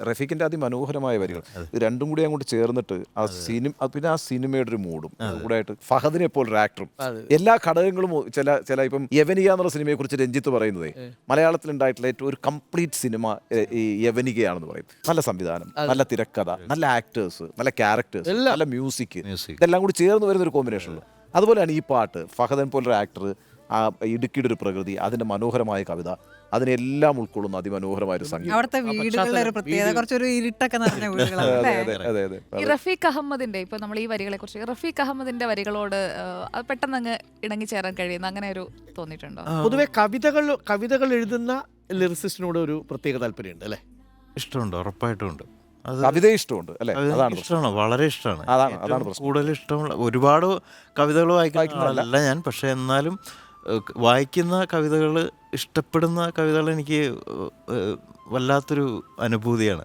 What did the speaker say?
റഫീഖിന്റെ അതിമനോഹരമായ വരികൾ. ഇത് രണ്ടും കൂടി അങ്ങോട്ട് ചേർന്നിട്ട് ആ പിന്നെ ആ സിനിമയുടെ ഒരു മൂഡും കൂടെ ആയിട്ട് ഫഹദിനെ പോലെ ഒരു ആക്ടറും എല്ലാ ഘടകങ്ങളും ചില ഇപ്പം യവനിക എന്നുള്ള സിനിമയെ കുറിച്ച് രഞ്ജിത്ത് പറയുന്നതേ മലയാളത്തിൽ ഉണ്ടായിട്ടുള്ള ഏറ്റവും ഒരു കംപ്ലീറ്റ് സിനിമ ഈ യവനികയാണെന്ന് പറയും. നല്ല സംവിധാനം, നല്ല തിരക്കഥ, നല്ല ആക്ടേഴ്സ്, നല്ല ക്യാരക്ടേഴ്സ്, നല്ല മ്യൂസിക്, ഇതെല്ലാം കൂടി ചേർന്ന് വരുന്ന ഒരു കോമ്പിനേഷനുള്ളൂ. അതുപോലെയാണ് ഈ പാട്ട്. ഫഹദൻ പോലൊരു ആക്ടർ, ആ ഇടുക്കിയുടെ ഒരു പ്രകൃതി, അതിന്റെ മനോഹരമായ കവിത, അതിനെല്ലാം ഉൾക്കൊള്ളുന്ന അതിമനോഹരമായ ഒരു സംഗീതം. അവിടുത്തെ വീടുകളുടെ ഒരു പ്രത്യേകത, കുറച്ചൊരു ഇരുട്ടൊക്കെ നിറഞ്ഞ വീടുകളാണ്. ഈ റഫീഖ് അഹമ്മദിന്റെ ഇപ്പൊ നമ്മൾ ഈ വരികളെ കുറിച്ച് റഫീഖ് അഹമ്മദിന്റെ വരികളോട് പെട്ടെന്ന് അങ്ങ് ഇണങ്ങിച്ചേരാൻ കഴിയുന്ന അങ്ങനെ ഒരു തോന്നിയിട്ടുണ്ടോ? പൊതുവെ കവിതകൾ എഴുതുന്ന ലിറിസിസ്റ്റിനോട് ഒരു പ്രത്യേക താല്പര്യമുണ്ട് അല്ലേ? ഇഷ്ടമുണ്ട്, ഉറപ്പായിട്ടും ഉണ്ട്. കവിത ഇഷ്ടമുണ്ട് അല്ലേ? അതാണ് ഇഷ്ടമാണ്, വളരെ ഇഷ്ടമാണ്. അതാണ് കൂടുതൽ ഇഷ്ടമുള്ള ഒരുപാട് കവിതകൾ വായിക്കുന്നതല്ല ഞാൻ, പക്ഷെ എന്നാലും വായിക്കുന്ന കവിതകൾ, ഇഷ്ടപ്പെടുന്ന കവിതകൾ എനിക്ക് വല്ലാത്തൊരു അനുഭൂതിയാണ്.